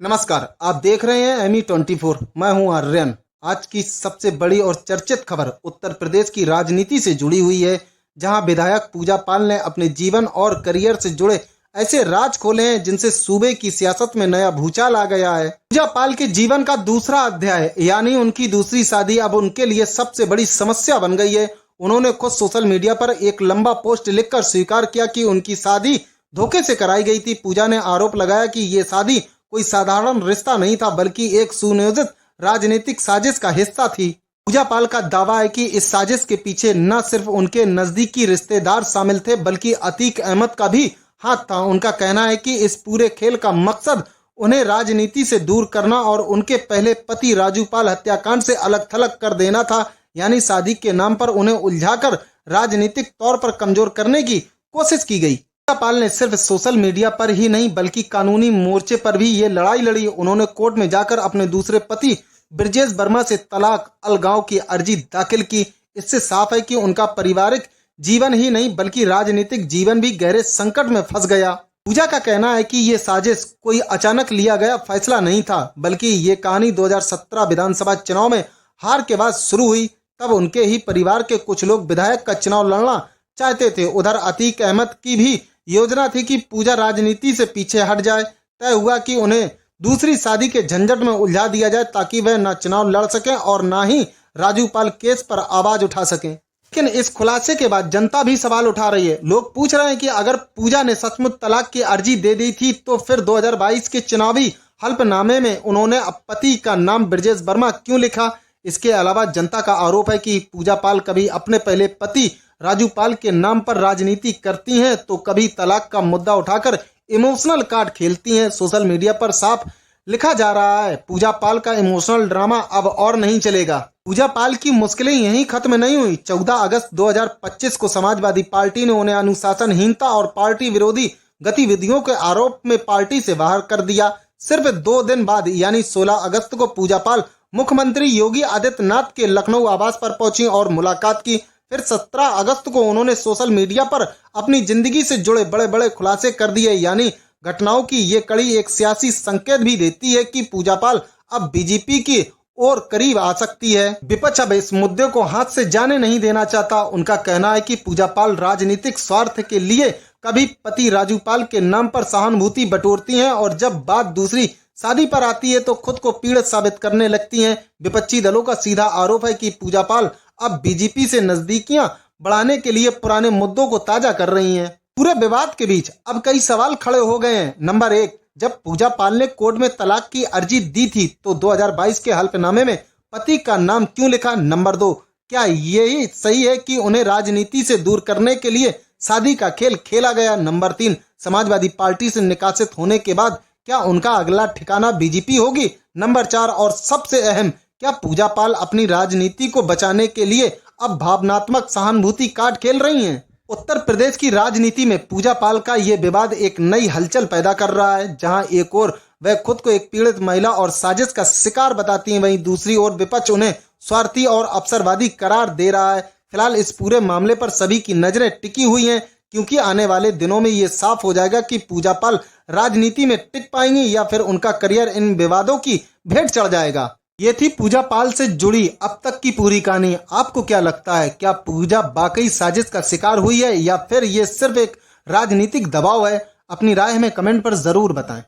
नमस्कार, आप देख रहे हैं ME24। मैं हूं आर्यन। आज की सबसे बड़ी और चर्चित खबर उत्तर प्रदेश की राजनीति से जुड़ी हुई है, जहां विधायक पूजा पाल ने अपने जीवन और करियर से जुड़े ऐसे राज खोले हैं जिनसे सूबे की सियासत में नया भूचाल आ गया है। पूजा पाल के जीवन का दूसरा अध्याय यानी उनकी दूसरी शादी अब उनके लिए सबसे बड़ी समस्या बन गई है। उन्होंने खुद सोशल मीडिया पर एक लंबा पोस्ट लिखकर स्वीकार किया कि उनकी शादी धोखे से कराई गई थी। पूजा ने आरोप लगाया कि ये शादी कोई साधारण रिश्ता नहीं था, बल्कि एक सुनियोजित राजनीतिक साजिश का हिस्सा थी। पूजा पाल का दावा है कि इस साजिश के पीछे न सिर्फ उनके नजदीकी रिश्तेदार शामिल थे, बल्कि अतीक अहमद का भी हाथ था। उनका कहना है कि इस पूरे खेल का मकसद उन्हें राजनीति से दूर करना और उनके पहले पति राजू पाल हत्याकांड से अलग थलग कर देना था, यानी शादी के नाम पर उन्हें उलझाकर राजनीतिक तौर पर कमजोर करने की कोशिश की गई। पूजा पाल ने सिर्फ सोशल मीडिया पर ही नहीं बल्कि कानूनी मोर्चे पर भी ये लड़ाई लड़ी। उन्होंने कोर्ट में जाकर अपने दूसरे पति ब्रजेश वर्मा से तलाक अलगाव की अर्जी दाखिल की। इससे साफ है कि उनका पारिवारिक जीवन ही नहीं बल्कि राजनीतिक जीवन भी गहरे संकट में फंस गया। पूजा का कहना है कि ये साजिश कोई अचानक लिया गया फैसला नहीं था, बल्कि ये कहानी 2017 विधानसभा चुनाव में हार के बाद शुरू हुई। तब उनके ही परिवार के कुछ लोग विधायक का चुनाव लड़ना चाहते थे। उधर अतीक अहमद की भी योजना थी कि पूजा राजनीति से पीछे हट जाए। तय हुआ कि उन्हें दूसरी शादी के झंझट में उलझा दिया जाए ताकि वह न चुनाव लड़ सकें और न ही राजू पाल केस पर आवाज उठा सकें। लेकिन इस खुलासे के बाद जनता भी सवाल उठा रही है। लोग पूछ रहे हैं कि अगर पूजा ने सचमुच तलाक की अर्जी दे दी थी तो फिर 2022 के चुनावी हल्फनामे में उन्होंने पति का नाम ब्रजेश वर्मा क्यों लिखा। इसके अलावा जनता का आरोप है कि पूजा पाल कभी अपने पहले पति राजू पाल के नाम पर राजनीति करती हैं तो कभी तलाक का मुद्दा उठाकर इमोशनल कार्ड खेलती हैं। सोशल मीडिया पर साफ लिखा जा रहा है, पूजा पाल का इमोशनल ड्रामा अब और नहीं चलेगा। पूजा पाल की मुश्किलें यहीं खत्म नहीं हुई। 14 अगस्त 2025 को समाजवादी पार्टी ने उन्हें अनुशासनहीनता और पार्टी विरोधी गतिविधियों के आरोप में पार्टी से बाहर कर दिया। सिर्फ 2 दिन बाद यानी 16 अगस्त को पूजा पाल मुख्यमंत्री योगी आदित्यनाथ के लखनऊ आवास पर पहुंची और मुलाकात की। फिर 17 अगस्त को उन्होंने सोशल मीडिया पर अपनी जिंदगी से जुड़े बड़े बड़े खुलासे कर दिए। यानी घटनाओं की ये कड़ी एक सियासी संकेत भी देती है कि पूजा पाल अब बीजेपी की और करीब आ सकती है। विपक्ष अब इस मुद्दे को हाथ से जाने नहीं देना चाहता। उनका कहना है कि पूजा पाल राजनीतिक स्वार्थ के लिए कभी पति राजू पाल के नाम पर सहानुभूति बटोरती हैं और जब बात दूसरी शादी पर आती है तो खुद को पीड़ित साबित करने लगती हैं। विपक्षी दलों का सीधा आरोप है कि पूजा पाल अब बीजेपी से नजदीकियां बढ़ाने के लिए पुराने मुद्दों को ताजा कर रही हैं। पूरे विवाद के बीच अब कई सवाल खड़े हो गए हैं। नंबर 1, जब पूजा पाल ने कोर्ट में तलाक की अर्जी दी थी तो 2022 के हल्फनामे में पति का नाम क्यों लिखा। नंबर 2, क्या यही सही है कि उन्हें राजनीति से दूर करने के लिए शादी का खेल खेला गया। नंबर 3, समाजवादी पार्टी से निकासित होने के बाद क्या उनका अगला ठिकाना बीजेपी होगी। नंबर 4 और सबसे अहम, क्या पूजा पाल अपनी राजनीति को बचाने के लिए अब भावनात्मक सहानुभूति कार्ड खेल रही हैं। उत्तर प्रदेश की राजनीति में पूजा पाल का ये विवाद एक नई हलचल पैदा कर रहा है। जहां एक ओर वह खुद को एक पीड़ित महिला और साजिश का शिकार बताती हैं, वहीं दूसरी ओर विपक्ष उन्हें स्वार्थी और अवसरवादी करार दे रहा है। फिलहाल इस पूरे मामले पर सभी की नजरें टिकी हुई हैं, क्योंकि आने वाले दिनों में ये साफ हो जाएगा कि पूजा पाल राजनीति में टिक पाएंगी या फिर उनका करियर इन विवादों की भेंट चढ़ जाएगा। ये थी पूजा पाल से जुड़ी अब तक की पूरी कहानी। आपको क्या लगता है, क्या पूजा वाकई साजिश का शिकार हुई है या फिर ये सिर्फ एक राजनीतिक दबाव है। अपनी राय हमें कमेंट पर जरूर बताएं।